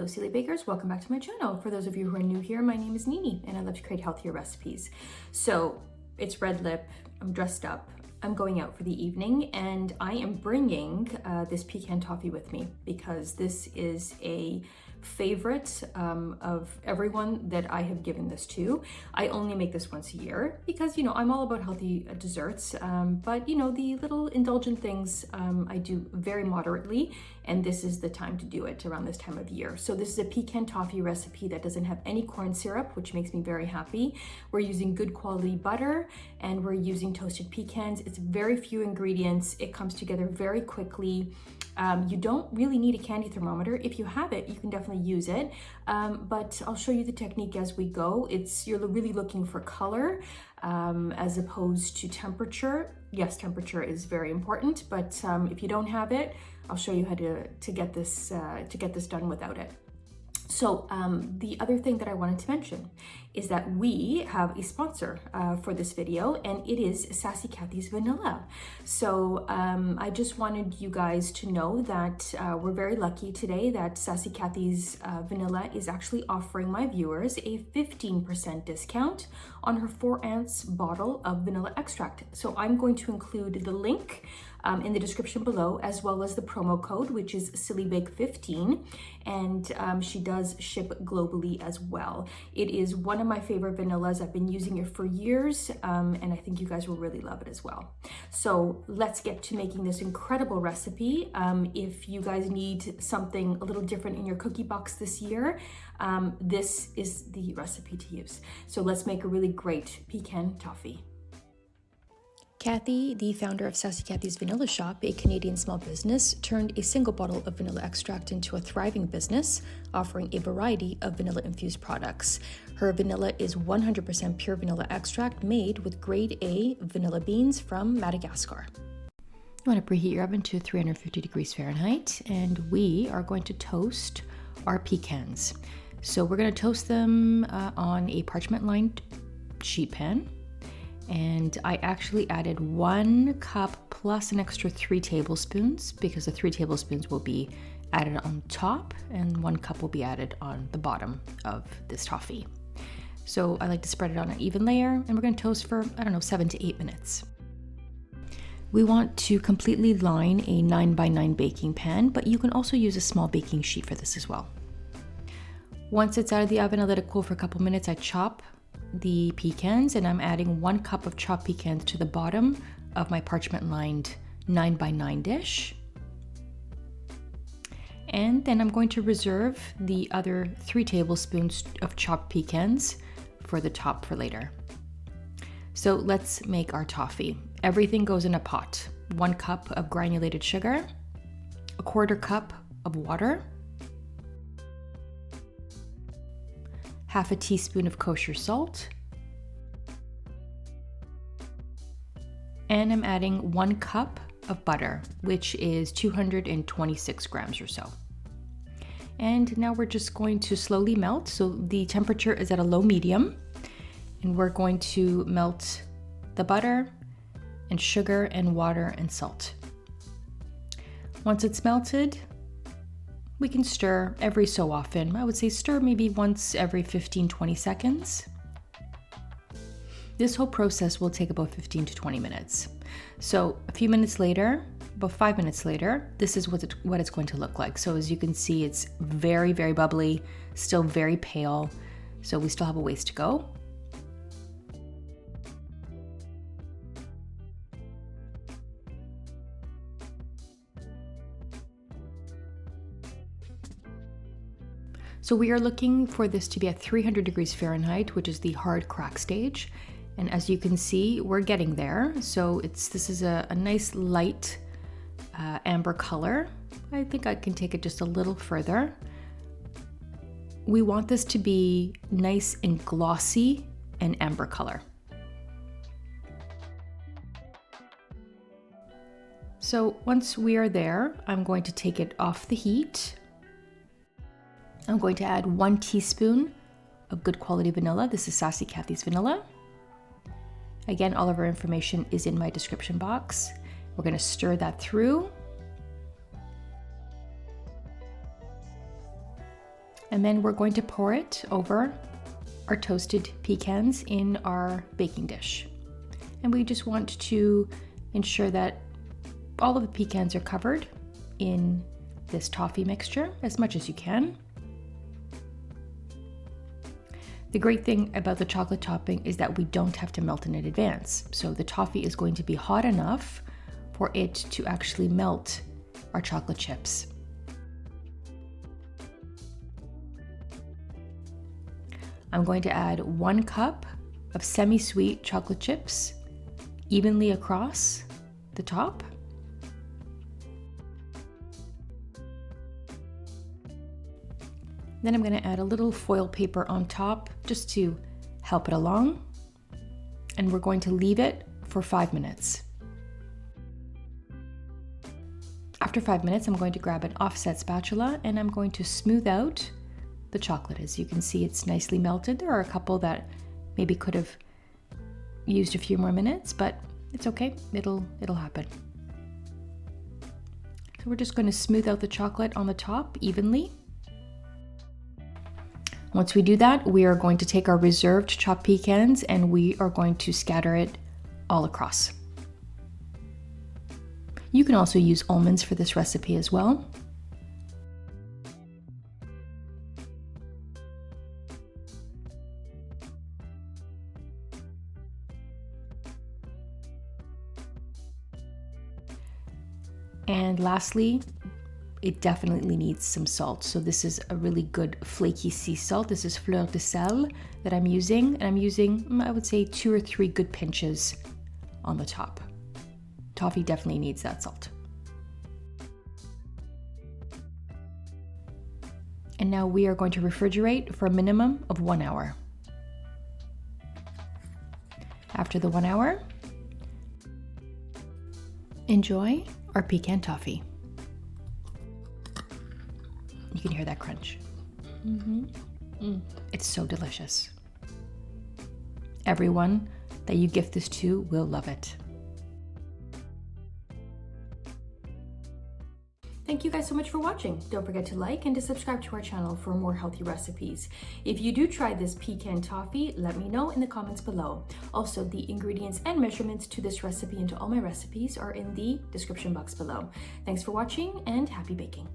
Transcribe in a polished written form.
Silly Bakers, welcome back to my channel. For those of you who are new here, my name is Nini and I love to create healthier recipes. So it's red lip, I'm dressed up, I'm going out for the evening, and I am bringing this Pecan Toffee with me because this is a favorite of everyone that I have given this to. I only make this once a year because, you know, I'm all about healthy desserts, but you know, the little indulgent things I do very moderately, and this is the time to do it around this time of year. So this is a Pecan Toffee recipe that doesn't have any corn syrup, which makes me very happy. We're using good quality butter and we're using toasted pecans. It's very few ingredients. It comes together very quickly. You don't really need a candy thermometer. If you have it, you can definitely use it, but I'll show you the technique as we go. You're really looking for color as opposed to temperature. Yes, temperature is very important, but if you don't have it, I'll show you how to get this done without it. So the other thing that I wanted to mention is that we have a sponsor for this video, and it is Sassy Cathy's Vanilla. So I just wanted you guys to know that we're very lucky today that Sassy Cathy's Vanilla is actually offering my viewers a 15% discount on her 4-ounce bottle of vanilla extract. So I'm going to include the link in the description below, as well as the promo code, which is SillyBake15, and she does ship globally as well. It is one of my favorite vanillas. I've been using it for years, and I think you guys will really love it as well. So let's get to making this incredible recipe. If you guys need something a little different in your cookie box this year, this is the recipe to use. So let's make a really great pecan toffee. Cathy, the founder of Sassy Cathy's Vanilla Shop, a Canadian small business, turned a single bottle of vanilla extract into a thriving business, offering a variety of vanilla-infused products. Her vanilla is 100% pure vanilla extract made with grade A vanilla beans from Madagascar. You want to preheat your oven to 350 degrees Fahrenheit, and we are going to toast our pecans. So we're going to toast them on a parchment-lined sheet pan. And I actually added 1 cup plus an extra 3 tablespoons because the 3 tablespoons will be added on top and 1 cup will be added on the bottom of this toffee. So I like to spread it on an even layer, and we're going to toast for, 7 to 8 minutes. We want to completely line a 9x9 baking pan, but you can also use a small baking sheet for this as well. Once it's out of the oven, I let it cool for a couple minutes. I chop the pecans, and I'm adding 1 cup of chopped pecans to the bottom of my parchment lined 9x9 dish. And then I'm going to reserve the other 3 tablespoons of chopped pecans for the top for later. So let's make our toffee. Everything goes in a pot. 1 cup of granulated sugar, 1/4 cup of water, 1/2 teaspoon of kosher salt, and I'm adding 1 cup of butter, which is 226 grams or so. And now we're just going to slowly melt. So the temperature is at a low medium, and we're going to melt the butter and sugar and water and salt. Once it's melted, we can stir every so often. I would say stir maybe once every 15-20 seconds. This whole process will take about 15 to 20 minutes. So a few minutes later, about 5 minutes later, this is what it's going to look like. So as you can see, it's very, very bubbly, still very pale. So we still have a ways to go. So we are looking for this to be at 300 degrees Fahrenheit, which is the hard crack stage. And as you can see, we're getting there. So this is a nice light amber color. I think I can take it just a little further. We want this to be nice and glossy and amber color. So once we are there, I'm going to take it off the heat. I'm going to add 1 teaspoon of good quality vanilla. This is Sassy Cathy's Vanilla. Again, all of our information is in my description box. We're going to stir that through. And then we're going to pour it over our toasted pecans in our baking dish. And we just want to ensure that all of the pecans are covered in this toffee mixture as much as you can. The great thing about the chocolate topping is that we don't have to melt in advance. So the toffee is going to be hot enough for it to actually melt our chocolate chips. I'm going to add 1 cup of semi-sweet chocolate chips evenly across the top. Then I'm going to add a little foil paper on top just to help it along. And we're going to leave it for 5 minutes. After 5 minutes, I'm going to grab an offset spatula and I'm going to smooth out the chocolate. As you can see, it's nicely melted. There are a couple that maybe could have used a few more minutes, but it's okay. It'll happen. So we're just going to smooth out the chocolate on the top evenly. Once we do that, we are going to take our reserved chopped pecans and we are going to scatter it all across. You can also use almonds for this recipe as well. And lastly, it definitely needs some salt. So this is a really good flaky sea salt. This is fleur de sel that I'm using. And I'm using, I would say, 2 or 3 good pinches on the top. Toffee definitely needs that salt. And now we are going to refrigerate for a minimum of 1 hour. After the 1 hour, enjoy our pecan toffee. You can hear that crunch. It's so delicious. Everyone that you gift this to will love it. Thank you guys so much for watching. Don't forget to like and to subscribe to our channel for more healthy recipes. If you do try this pecan toffee, let me know in the comments below. Also, the ingredients and measurements to this recipe and to all my recipes are in the description box below. Thanks for watching and happy baking.